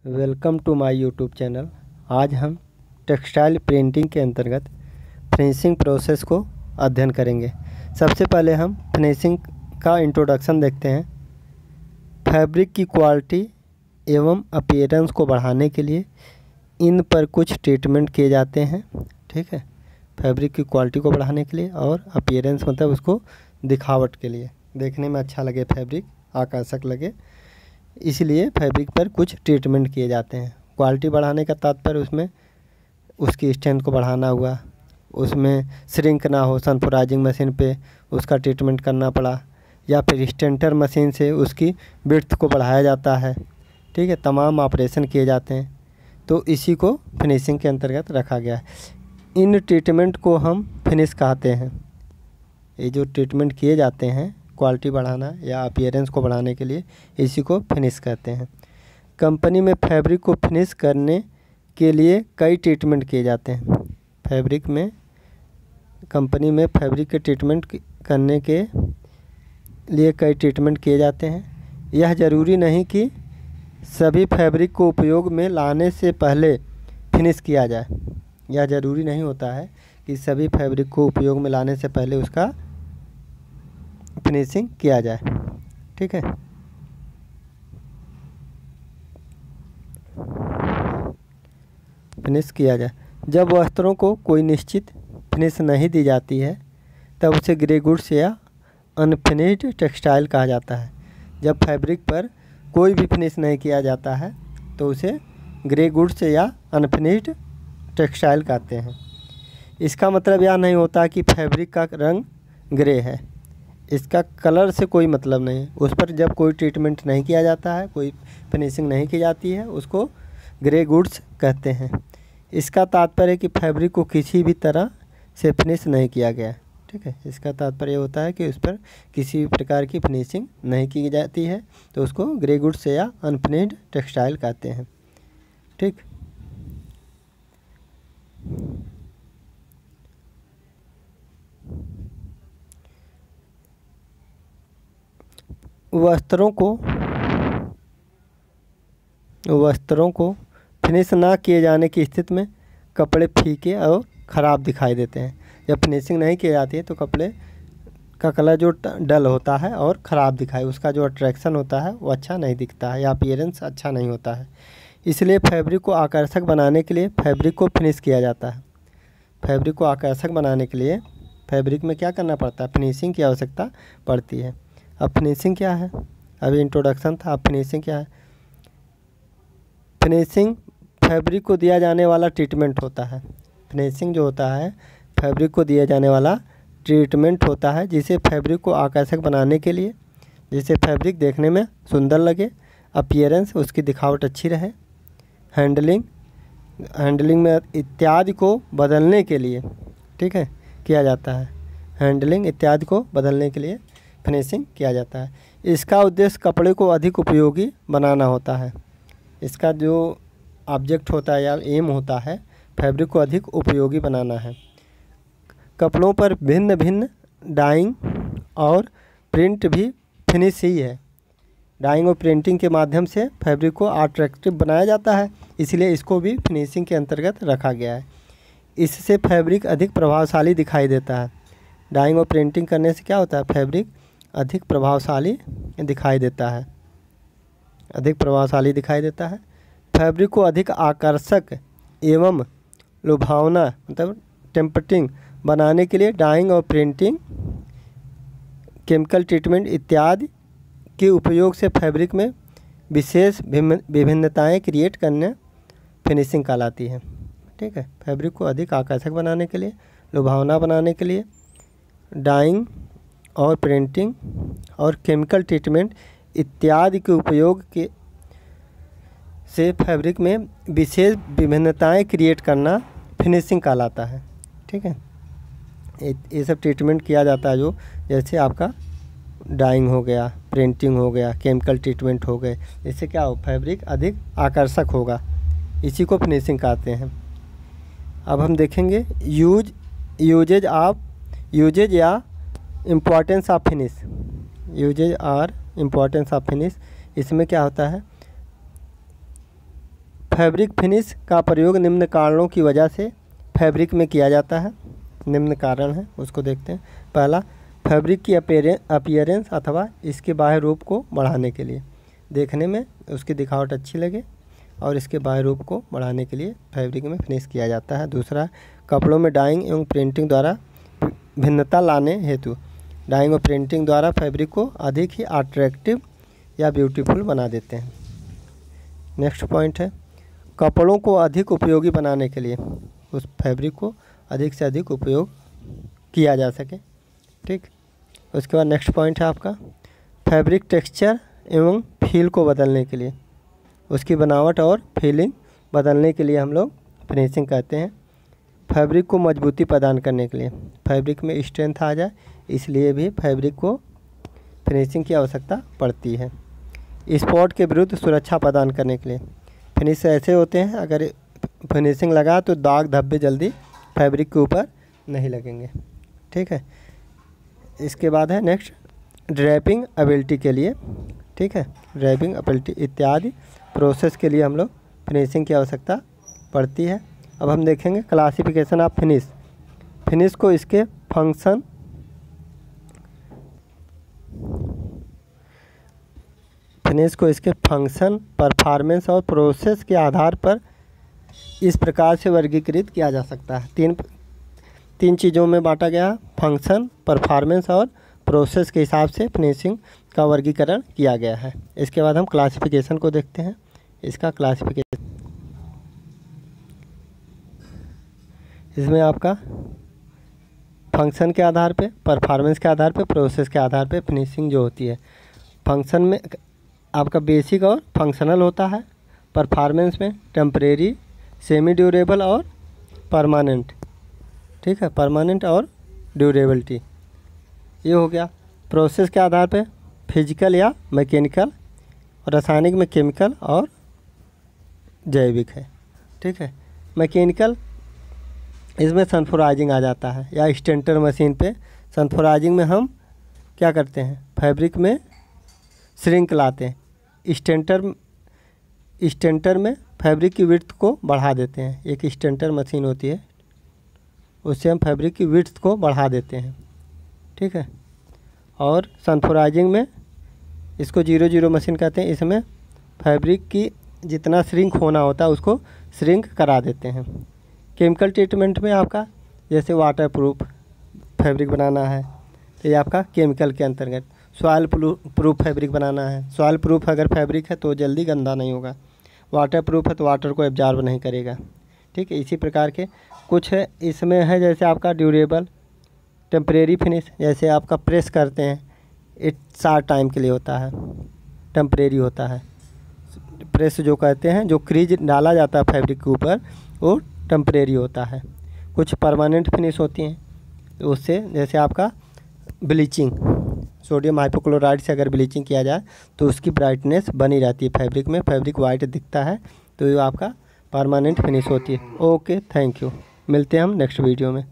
Welcome to my YouTube channel. आज हम textile printing के अंतर्गत फिनिशिंग प्रोसेस को अध्ययन करेंगे। सबसे पहले हम फिनिशिंग का इंट्रोडक्शन देखते हैं। फैब्रिक की क्वालिटी एवं अपीयरेंस को बढ़ाने के लिए इन पर कुछ ट्रीटमेंट किए जाते हैं। ठीक है, फैब्रिक की क्वालिटी को बढ़ाने के लिए और अपीयरेंस मतलब उसको दिखावट के लिए, देखने में अच्छा लगे, फैब्रिक आकर्षक लगे, इसलिए फैब्रिक पर कुछ ट्रीटमेंट किए जाते हैं। क्वालिटी बढ़ाने का तात्पर्य उसमें उसकी स्ट्रेंथ को बढ़ाना हुआ, उसमें श्रिंक ना हो, सनफोराइजिंग मशीन पे उसका ट्रीटमेंट करना पड़ा, या फिर स्टेंटर मशीन से उसकी विड्थ को बढ़ाया जाता है। ठीक है, तमाम ऑपरेशन किए जाते हैं, तो इसी को फिनिशिंग के अंतर्गत रखा गया है। इन ट्रीटमेंट को हम फिनिश कहते हैं। ये जो ट्रीटमेंट किए जाते हैं क्वालिटी बढ़ाना या अपीयरेंस को बढ़ाने के लिए, इसी को फिनिश कहते हैं। कंपनी में फैब्रिक को फिनिश करने के लिए कई ट्रीटमेंट किए जाते हैं। कंपनी में फैब्रिक के ट्रीटमेंट करने के लिए कई ट्रीटमेंट किए जाते हैं। यह ज़रूरी नहीं कि सभी फैब्रिक को उपयोग में लाने से पहले फिनिश किया जाए। यह ज़रूरी नहीं होता है कि सभी फैब्रिक को उपयोग में लाने से पहले उसका फिनिशिंग किया जाए। ठीक है, फिनिश किया जाए। जब वस्त्रों को कोई निश्चित फिनिश नहीं दी जाती है तब उसे ग्रे गुड्स या अनफिनिश्ड टेक्सटाइल कहा जाता है। जब फैब्रिक पर कोई भी फिनिश नहीं किया जाता है तो उसे ग्रे गुड्स या अनफिनिश्ड टेक्सटाइल कहते हैं। इसका मतलब यह नहीं होता कि फैब्रिक का रंग ग्रे है, इसका कलर से कोई मतलब नहीं है। उस पर जब कोई ट्रीटमेंट नहीं किया जाता है, कोई फिनिशिंग नहीं की जाती है, उसको ग्रे गुड्स कहते हैं। इसका तात्पर्य है कि फैब्रिक को किसी भी तरह से फिनिश नहीं किया गया। ठीक है, इसका तात्पर्य होता है कि उस पर किसी भी प्रकार की फिनिशिंग नहीं की जाती है, तो उसको ग्रे गुड्स या अनफिनिश्ड टेक्सटाइल कहते हैं। ठीक, वस्त्रों को फिनिश ना किए जाने की स्थिति में कपड़े फीके और ख़राब दिखाई देते हैं। जब फिनिशिंग नहीं की जाती है तो कपड़े का कलर जो डल होता है और ख़राब दिखाई, उसका जो अट्रैक्शन होता है वो अच्छा नहीं दिखता है या अपीयरेंस अच्छा नहीं होता है। इसलिए फैब्रिक को आकर्षक बनाने के लिए फैब्रिक को फिनिश किया जाता है। फैब्रिक को आकर्षक बनाने के लिए फैब्रिक में क्या करना पड़ता है? फिनिशिंग की आवश्यकता पड़ती है। अब फिनिशिंग क्या है? अभी इंट्रोडक्शन था, अब फिनिशिंग क्या है? फिनिशिंग फैब्रिक को दिया जाने वाला ट्रीटमेंट होता है। फिनिशिंग जो होता है फैब्रिक को दिया जाने वाला ट्रीटमेंट होता है, जिसे फैब्रिक को आकर्षक बनाने के लिए, जिससे फैब्रिक देखने में सुंदर लगे, अपीयरेंस उसकी दिखावट अच्छी रहे, हैंडलिंग में इत्यादि को बदलने के लिए, ठीक है, किया जाता है। हैंडलिंग इत्यादि को बदलने के लिए फिनिशिंग किया जाता है। इसका उद्देश्य कपड़े को अधिक उपयोगी बनाना होता है। इसका जो ऑब्जेक्ट होता है या एम होता है, फैब्रिक को अधिक उपयोगी बनाना है। कपड़ों पर भिन्न भिन्न डाइंग और प्रिंट भी फिनिश ही है। डाइंग और प्रिंटिंग के माध्यम से फैब्रिक को अट्रैक्टिव बनाया जाता है, इसलिए इसको भी फिनिशिंग के अंतर्गत रखा गया है। इससे फैब्रिक अधिक प्रभावशाली दिखाई देता है। डाइंग और प्रिंटिंग करने से क्या होता है? फैब्रिक अधिक प्रभावशाली दिखाई देता है, फैब्रिक को अधिक आकर्षक एवं लुभावना मतलब टेम्पटिंग बनाने के लिए डाइंग और प्रिंटिंग, केमिकल ट्रीटमेंट इत्यादि के उपयोग से फैब्रिक में विशेष विभिन्नताएं क्रिएट करना फिनिशिंग कहलाती है। ठीक है, फैब्रिक को अधिक आकर्षक बनाने के लिए, लुभावना बनाने के लिए डाइंग और प्रिंटिंग और केमिकल ट्रीटमेंट इत्यादि के उपयोग के से फैब्रिक में विशेष विभिन्नताएं क्रिएट करना फिनिशिंग कहलाता है। ठीक है, ये सब ट्रीटमेंट किया जाता है, जो जैसे आपका डाइंग हो गया, प्रिंटिंग हो गया, केमिकल ट्रीटमेंट हो गए, इससे क्या हो? फैब्रिक अधिक आकर्षक होगा, इसी को फिनिशिंग कहते हैं। अब हम देखेंगे यूजेज या इम्पोर्टेंस ऑफ फिनिश। यूजेज और इम्पोर्टेंस ऑफ फिनिश, इसमें क्या होता है? फैब्रिक फिनिश का प्रयोग निम्न कारणों की वजह से फैब्रिक में किया जाता है। निम्न कारण है उसको देखते हैं। पहला, फैब्रिक की अपीयरेंस अथवा इसके बाह्य रूप को बढ़ाने के लिए, देखने में उसकी दिखावट अच्छी लगे और इसके बाह्य रूप को बढ़ाने के लिए फैब्रिक में फिनिश किया जाता है। दूसरा, कपड़ों में डाइंग एवं प्रिंटिंग द्वारा भिन्नता लाने हेतु, डाइंग और प्रिंटिंग द्वारा फैब्रिक को अधिक ही अट्रैक्टिव या ब्यूटीफुल बना देते हैं। नेक्स्ट पॉइंट है, कपड़ों को अधिक उपयोगी बनाने के लिए, उस फैब्रिक को अधिक से अधिक उपयोग किया जा सके। ठीक, उसके बाद नेक्स्ट पॉइंट है आपका फैब्रिक टेक्सचर एवं फील को बदलने के लिए, उसकी बनावट और फीलिंग बदलने के लिए हम लोग फिनिशिंग कहते हैं। फैब्रिक को मजबूती प्रदान करने के लिए, फैब्रिक में स्ट्रेंथ आ जाए इसलिए भी फैब्रिक को फिनिशिंग की आवश्यकता पड़ती है। स्पॉट के विरुद्ध सुरक्षा प्रदान करने के लिए, फिनिश ऐसे होते हैं अगर फिनिशिंग लगा तो दाग धब्बे जल्दी फैब्रिक के ऊपर नहीं लगेंगे। ठीक है, इसके बाद है नेक्स्ट ड्रैपिंग एबिलिटी के लिए। ठीक है, ड्रैपिंग एबिलिटी इत्यादि प्रोसेस के लिए हम लोग फिनिशिंग की आवश्यकता पड़ती है। अब हम देखेंगे क्लासिफिकेशन ऑफ फिनिश। फिनिश को इसके फंक्शन, परफॉर्मेंस और प्रोसेस के आधार पर इस प्रकार से वर्गीकृत किया जा सकता है। तीन चीज़ों में बांटा गया, फंक्शन, परफॉर्मेंस और प्रोसेस के हिसाब से फिनिशिंग का वर्गीकरण किया गया है। इसके बाद हम क्लासिफिकेशन को देखते हैं। इसका क्लासिफिकेशन, इसमें आपका फंक्शन के आधार पे, परफॉर्मेंस के आधार पे, प्रोसेस के आधार पे फिनिशिंग जो होती है। फंक्शन में आपका बेसिक और फंक्शनल होता है, परफॉर्मेंस में टेम्परेरी, सेमी ड्यूरेबल और परमानेंट। ठीक है, परमानेंट और ड्यूरेबिलिटी ये हो गया। प्रोसेस के आधार पे फिजिकल या मैकेनिकल, और रासायनिक में केमिकल और जैविक है। ठीक है, मैकेनिकल इसमें सनफोराइजिंग आ जाता है, या स्टेंटर मशीन पे सनफोराइजिंग में हम क्या करते हैं, फैब्रिक में श्रिंक लाते हैं। स्टेंटर में फैब्रिक की विड्थ को बढ़ा देते हैं। एक स्टेंटर मशीन होती है, उससे हम फैब्रिक की विड्थ को बढ़ा देते हैं। ठीक है, और सनफोराइजिंग में इसको 0-0 मशीन कहते हैं। इसमें फैब्रिक की जितना श्रिंक होना होता है उसको श्रिंक करा देते हैं। केमिकल ट्रीटमेंट में आपका जैसे वाटर प्रूफ फैब्रिक बनाना है तो ये आपका केमिकल के अंतर्गत। सॉइल प्रूफ फैब्रिक बनाना है, सॉइल प्रूफ अगर फैब्रिक है तो जल्दी गंदा नहीं होगा। वाटर प्रूफ है तो वाटर को एब्जॉर्ब नहीं करेगा। ठीक है, इसी प्रकार के कुछ है इसमें है, जैसे आपका ड्यूरेबल, टेम्परेरी फिनिश, जैसे आपका प्रेस करते हैं, एक शॉर्ट टाइम के लिए होता है, टेम्परेरी होता है। प्रेस जो कहते हैं, जो क्रीज डाला जाता है फैब्रिक के ऊपर, वो टेम्परेरी होता है। कुछ परमानेंट फिनिश होती हैं, तो उससे जैसे आपका ब्लीचिंग, सोडियम हाइपोक्लोराइड से अगर ब्लीचिंग किया जाए तो उसकी ब्राइटनेस बनी रहती है फैब्रिक में, फैब्रिक वाइट दिखता है, तो ये आपका परमानेंट फिनिश होती है। Okay, thank you. मिलते हैं हम नेक्स्ट वीडियो में।